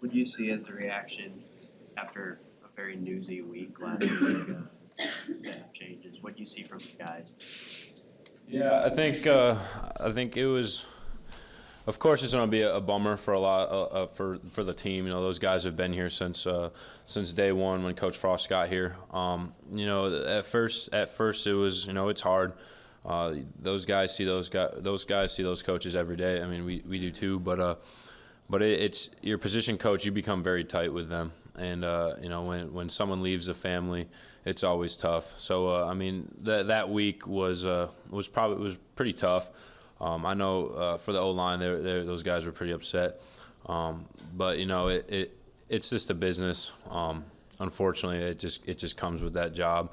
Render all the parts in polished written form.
would you see as the reaction after a very newsy week last week? Set changes. What do you see from the guys? Yeah, I think it was. Of course, it's going to be a bummer for a lot for the team. You know, those guys have been here since day one when Coach Frost got here. You know, at first it was, you know, it's hard. Those guys see those guys see those coaches every day. I mean, we do too. But it's your position coach. You become very tight with them, and you know, when someone leaves the family, it's always tough. So I mean, that week was pretty tough. I know for the O-line, those guys were pretty upset. But you know, it's just a business. Unfortunately, it just comes with that job.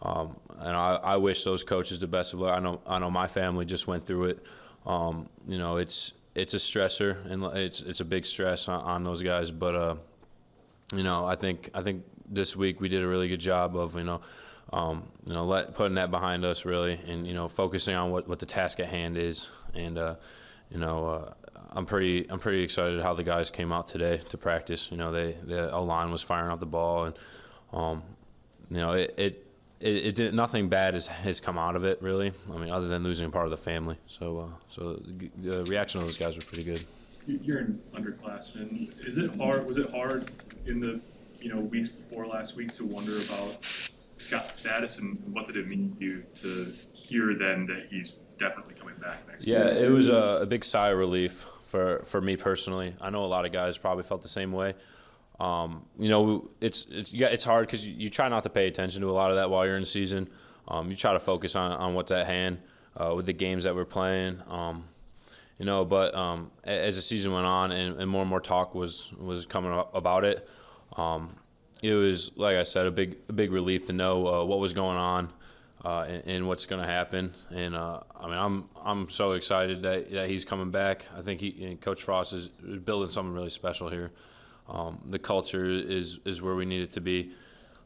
And I wish those coaches the best of luck. I know my family just went through it. You know, it's a stressor, and it's a big stress on those guys. But you know, I think this week we did a really good job of putting that behind us really, and you know, focusing on what the task at hand is. And you know, I'm pretty excited how the guys came out today to practice. You know, the O-line was firing out the ball, and you know, it did, nothing bad has come out of it really. I mean, other than losing part of the family. So the reaction of those guys was pretty good. You're an underclassman. Was it hard in the weeks before last week to wonder about Scott's status, and what did it mean to you to hear then that he's definitely coming back next year? Yeah, it was a big sigh of relief for me personally. I know a lot of guys probably felt the same way. You know, it's hard because you try not to pay attention to a lot of that while you're in season. You try to focus on what's at hand with the games that we're playing. You know, but as the season went on and more talk was coming up about it, it was, like I said, a big relief to know what was going on and what's going to happen. And I mean, I'm so excited that he's coming back. I think Coach Frost is building something really special here. The culture is where we need it to be.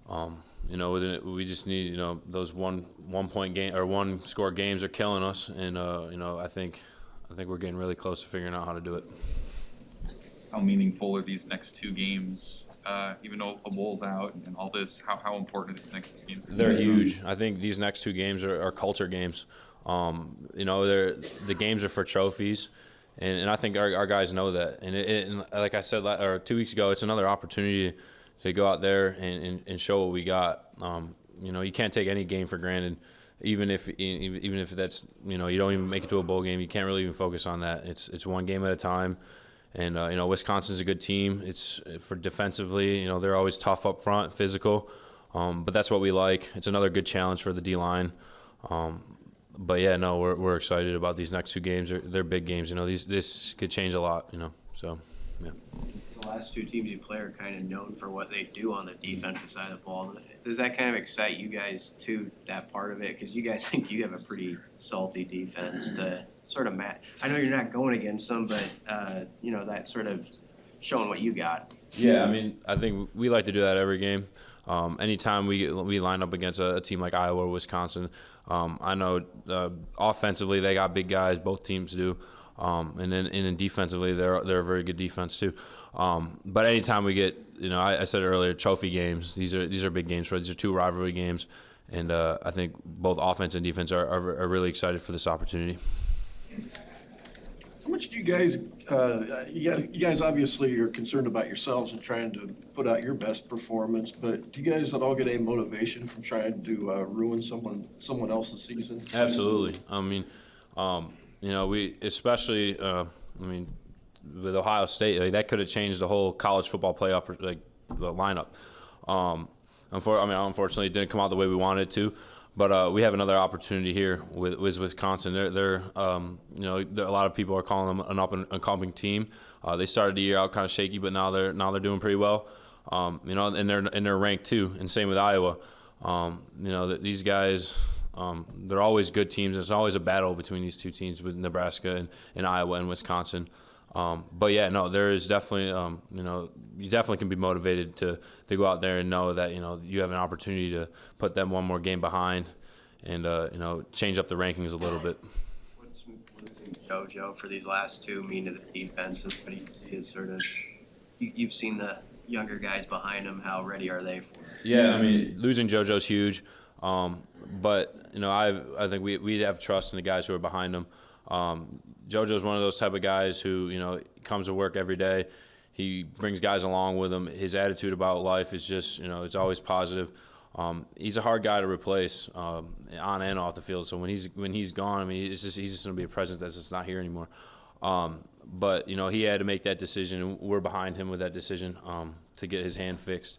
You know, we just need, you know, those one point game or one score games are killing us, and you know, I think we're getting really close to figuring out how to do it. How meaningful are these next two games? Even though a bowl's out and all this, how important are these next games? They're huge. I think these next two games are culture games. You know, the games are for trophies, and I think our guys know that. And like I said, 2 weeks ago, it's another opportunity to go out there and show what we got. You know, you can't take any game for granted. Even if that's, you know, you don't even make it to a bowl game, you can't really even focus on that. It's one game at a time. And you know, Wisconsin's a good team. It's for defensively, you know, they're always tough up front, physical. But that's what we like. It's another good challenge for the D-line. But yeah, no, we're excited about these next two games. They're big games. You know, this could change a lot. You know, so yeah. The last two teams you play are kind of known for what they do on the defensive side of the ball. Does that kind of excite you guys too, that part of it? Because you guys think you have a pretty salty defense to sort of match. I know you're not going against them, but you know, that sort of showing what you got. Yeah, I mean, I think we like to do that every game. Anytime we line up against a team like Iowa or Wisconsin, I know offensively they got big guys. Both teams do. And then defensively, they're a very good defense too. But anytime we get, you know, I said earlier, trophy games. These are big games for us. These are two rivalry games, and I think both offense and defense are really excited for this opportunity. How much do you guys? You guys obviously are concerned about yourselves and trying to put out your best performance. But do you guys at all get any motivation from trying to ruin someone else's season? Absolutely. I mean. You know, we especially, I mean, with Ohio State, like, that could have changed the whole college football playoff, like, the lineup. Unfortunately, it didn't come out the way we wanted it to. But we have another opportunity here with Wisconsin. They're you know, a lot of people are calling them an up-and-coming team. They started the year out kind of shaky, but now they're doing pretty well. You know, and they're ranked too, and same with Iowa. You know, these guys. They're always good teams. There's always a battle between these two teams with Nebraska and Iowa and Wisconsin. But yeah, no, there is definitely, you know, you definitely can be motivated to go out there and know that, you know, you have an opportunity to put them one more game behind and, you know, change up the rankings a little bit. What's losing JoJo for these last two mean to the defense, and what do you see as sort of you've seen the younger guys behind him. How ready are they for it? Yeah, I mean, losing JoJo's huge, but I think we have trust in the guys who are behind him. JoJo's one of those type of guys who comes to work every day. He brings guys along with him. His attitude about life is just it's always positive. He's a hard guy to replace on and off the field. So when he's gone, I mean, he's just going to be a presence that's just not here anymore. But he had to make that decision, and we're behind him with that decision to get his hand fixed.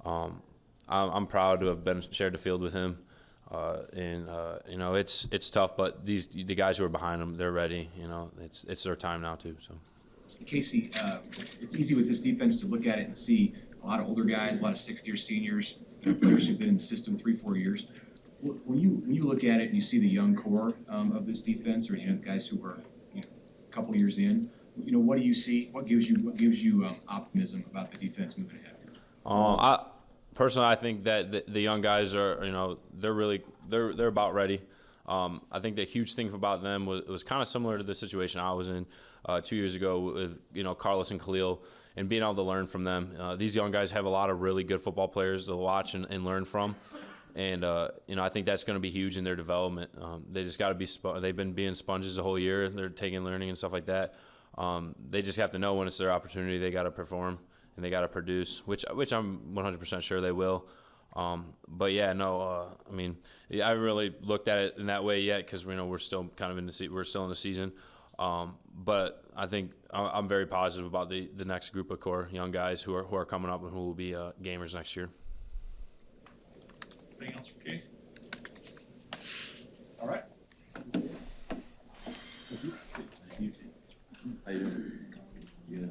I'm proud to have shared the field with him, it's tough, but the guys who are behind him, they're ready. It's their time now too. So, Casey, it's easy with this defense to look at it and see a lot of older guys, a lot of sixth-year seniors, players who've been in the system 3-4 years. When you look at it and you see the young core of this defense, or guys who are a couple years in, what do you see? What gives you optimism about the defense moving ahead? Personally, I think that the young guys are they're about ready. I think the huge thing about them was kind of similar to the situation I was in 2 years ago with Carlos and Khalil, and being able to learn from them. These young guys have a lot of really good football players to watch and learn from, and I think that's going to be huge in their development. They just got to be they've been being sponges the whole year. They're taking learning and stuff like that. They just have to know when it's their opportunity, they got to perform and they got to produce, which I'm 100% sure they will. But yeah, no, I haven't really looked at it in that way yet because we're still kind of we're still in the season. But I think I'm very positive about the next group of core young guys who are coming up and who will be gamers next year. Anything else for Casey? All right. How you doing? Yeah.